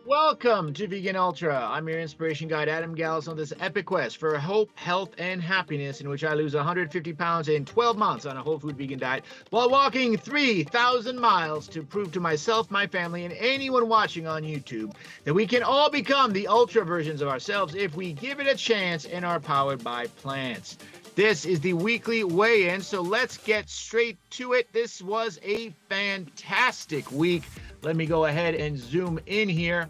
Welcome to Vegan Ultra. I'm your inspiration guide, Adam Gallus, on this epic quest for hope, health, and happiness, in which I lose 150 pounds in 12 months on a whole food vegan diet while walking 3,000 miles to prove to myself, my family, and anyone watching on YouTube that we can all become the ultra versions of ourselves if we give it a chance and are powered by plants. This is the weekly weigh-in, so let's get straight to it. This was a fantastic week. Let me go ahead and zoom in here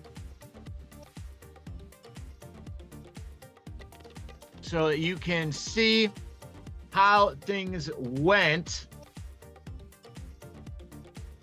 so that you can see how things went.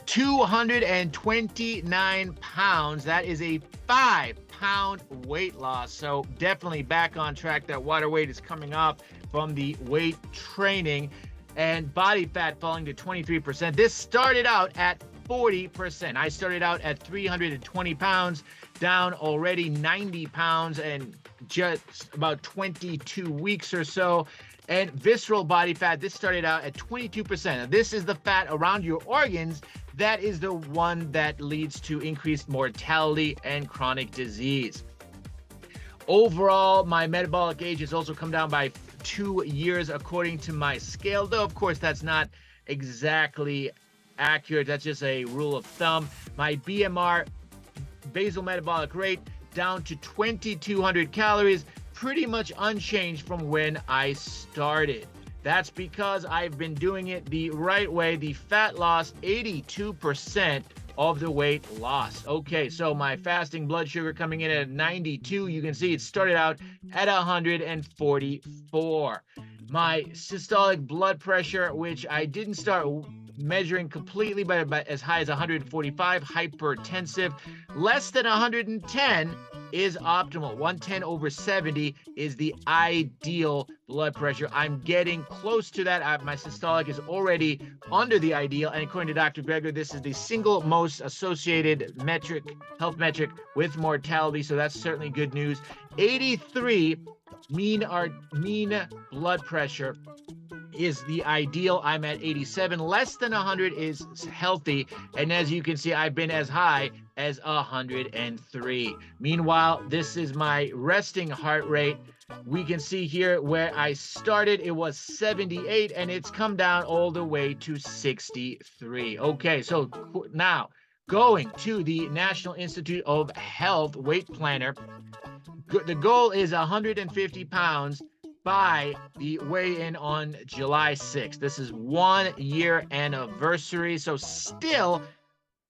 229 pounds. That is a 5-pound weight loss. So definitely back on track. That water weight is coming up from the weight training, and body fat falling to 23%. This started out at 40%. I started out at 320 pounds, down already 90 pounds and just about 22 weeks or so. And visceral body fat, this started out at 22%. Now, this is the fat around your organs that is the one that leads to increased mortality and chronic disease. Overall, my metabolic age has also come down by 2 years according to my scale, though of course that's not exactly accurate. That's just a rule of thumb. My BMR, basal metabolic rate, down to 2,200 calories, pretty much unchanged from when I started. That's because I've been doing it the right way. The fat loss, 82% of the weight loss. Okay, so my fasting blood sugar coming in at 92. You can see it started out at 144. My systolic blood pressure, which I didn't start measuring completely, but as high as 145, hypertensive. Less than 110 is optimal. 110/70 is the ideal blood pressure. I'm getting close to that. My systolic is already under the ideal, and according to Dr. Greger, this is the single most associated health metric with mortality, so that's certainly good news. 83 mean blood pressure is the ideal. I'm at 87. Less than 100 is healthy, and as you can see, I've been as high as 103. Meanwhile, this is my resting heart rate. We can see here where I started, it was 78, and it's come down all the way to 63. Okay, so now going to the National Institute of Health weight planner. The goal is 150 pounds by the weigh-in on July 6th. This is 1 year anniversary, so still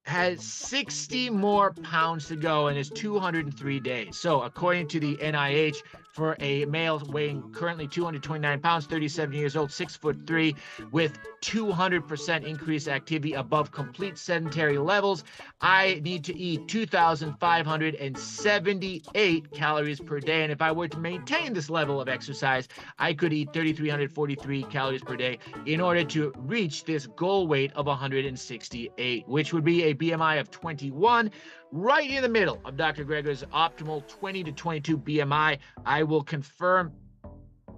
has 60 more pounds to go and is 203 days. So according to the NIH, for a male weighing currently 229 pounds, 37 years old, 6'3", with 200% increased activity above complete sedentary levels, I need to eat 2,578 calories per day. And if I were to maintain this level of exercise, I could eat 3,343 calories per day in order to reach this goal weight of 168, which would be a BMI of 21, right in the middle of Dr. Greger's optimal 20 to 22 BMI. I will confirm.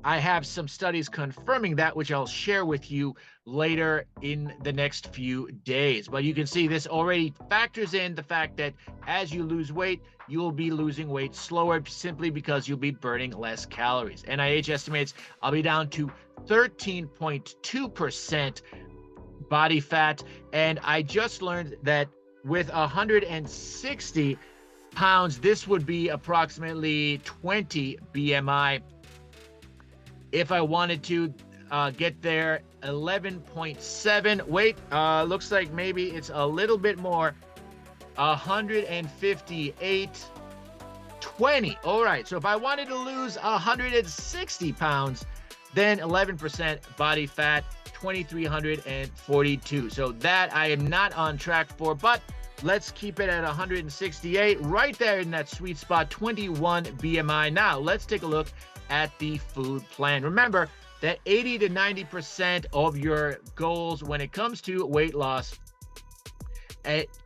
I have some studies confirming that, which I'll share with you later in the next few days. But you can see this already factors in the fact that as you lose weight, you will be losing weight slower simply because you'll be burning less calories. NIH estimates I'll be down to 13.2% body fat, and I just learned that with 160 pounds, this would be approximately 20 BMI. If I wanted to get there, 11.7. Wait, looks like maybe it's a little bit more. 158, 20. All right, so if I wanted to lose 160 pounds, then 11% body fat, 2,342. So that I am not on track for, but let's keep it at 168, right there in that sweet spot, 21 BMI. Now, let's take a look at the food plan. Remember that 80 to 90% of your goals when it comes to weight loss,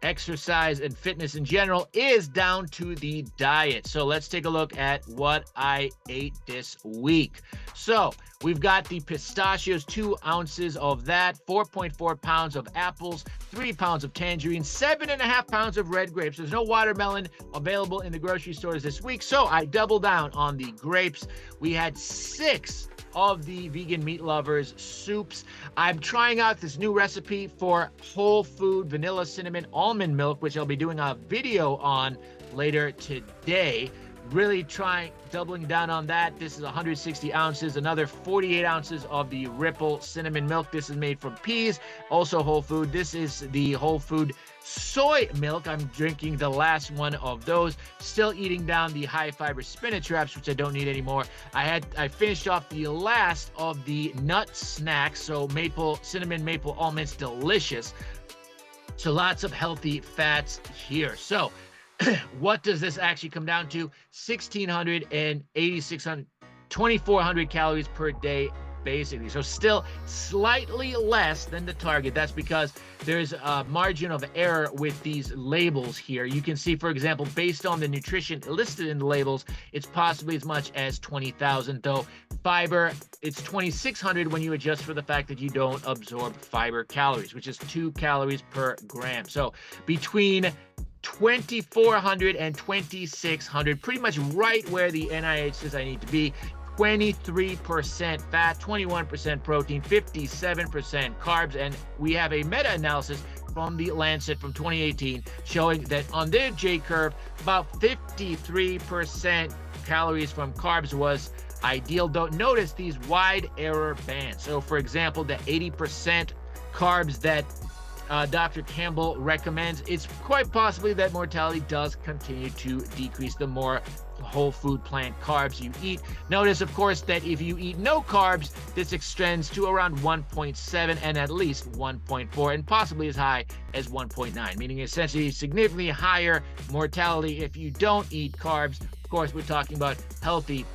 exercise, and fitness in general is down to the diet. So let's take a look at what I ate this week. So We've got the pistachios, 2 ounces of that, 4.4 pounds of apples, 3 pounds of tangerines, 7.5 pounds of red grapes. There's no watermelon available in the grocery stores this week, so I doubled down on the grapes. We had 6 of the vegan meat lovers soups. I'm trying out this new recipe for whole food vanilla cinnamon almond milk, which I'll be doing a video on later today. Really doubling down on that. This is 160 ounces, another 48 ounces of the Ripple cinnamon milk. This is made from peas, also whole food. This is the whole food soy milk. I'm drinking the last one of those. Still eating down the high fiber spinach wraps, which I don't need anymore. I finished off the last of the nut snacks. So cinnamon maple almonds, delicious. So lots of healthy fats here. So what does this actually come down to? 1,600 and 2,400 calories per day, basically. So still slightly less than the target. That's because there's a margin of error with these labels here. You can see, for example, based on the nutrition listed in the labels, it's possibly as much as 20,000, though fiber, it's 2,600 when you adjust for the fact that you don't absorb fiber calories, which is 2 calories per gram. So between 2,400 and 2,600, pretty much right where the NIH says I need to be. 23% fat, 21% protein, 57% carbs, and we have a meta-analysis from the Lancet from 2018 showing that on their J-curve, about 53% calories from carbs was ideal. Don't notice these wide error bands. So, for example, the 80% carbs that Dr. Campbell recommends, it's quite possibly that mortality does continue to decrease the more whole food plant carbs you eat. Notice, of course, that if you eat no carbs, this extends to around 1.7 and at least 1.4 and possibly as high as 1.9, meaning essentially significantly higher mortality if you don't eat carbs. Of course, we're talking about healthy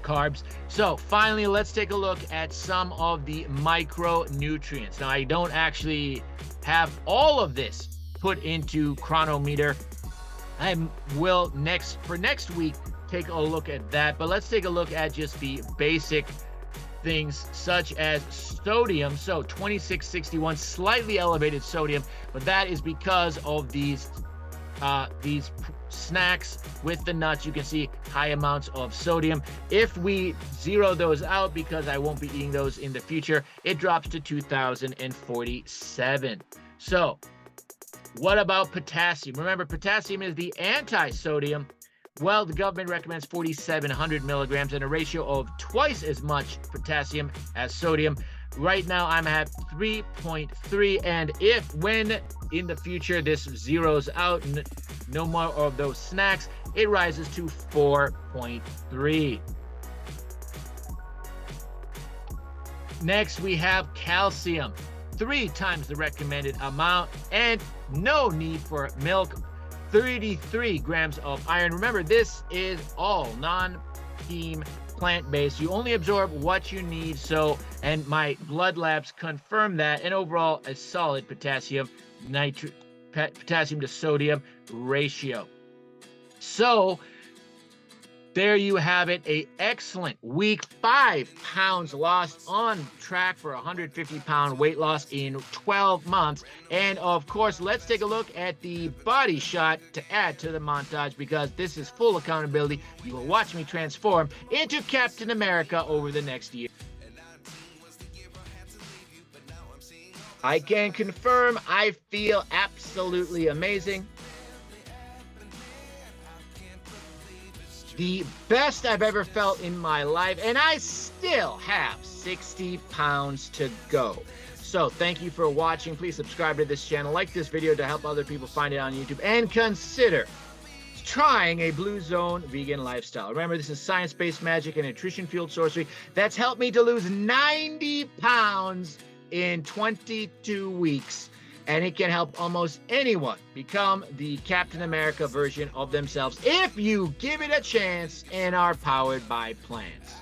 carbs. So finally, let's take a look at some of the micronutrients. Now, I don't actually have all of this put into Chronometer. I will next week take a look at that, but let's take a look at just the basic things such as sodium. So 2661, slightly elevated sodium, but that is because of these snacks with the nuts. You can see high amounts of sodium. If we zero those out, because I won't be eating those in the future, it drops to 2,047. So what about potassium? Remember, potassium is the anti-sodium. Well, the government recommends 4,700 milligrams and a ratio of twice as much potassium as sodium. Right now, I'm at 3.3, and when in the future this zeroes out, no more of those snacks, it rises to 4.3. Next, we have calcium, 3 times the recommended amount, and no need for milk. 33 grams of iron. Remember, this is all non-heme plant-based. You only absorb what you need. So, and my blood labs confirm that. And overall, a solid potassium to sodium ratio. So there you have it, a excellent week. 5 pounds lost, on track for 150-pound weight loss in 12 months. And of course, let's take a look at the body shot to add to the montage, because this is full accountability. You will watch me transform into Captain America over the next year. I can confirm I feel absolutely amazing. The best I've ever felt in my life, and I still have 60 pounds to go. So thank you for watching. Please subscribe to this channel, like this video to help other people find it on YouTube, and consider trying a Blue Zone vegan lifestyle. Remember, this is science-based magic and nutrition-fueled sorcery that's helped me to lose 90 pounds in 22 weeks. And it can help almost anyone become the Captain America version of themselves if you give it a chance and are powered by plants.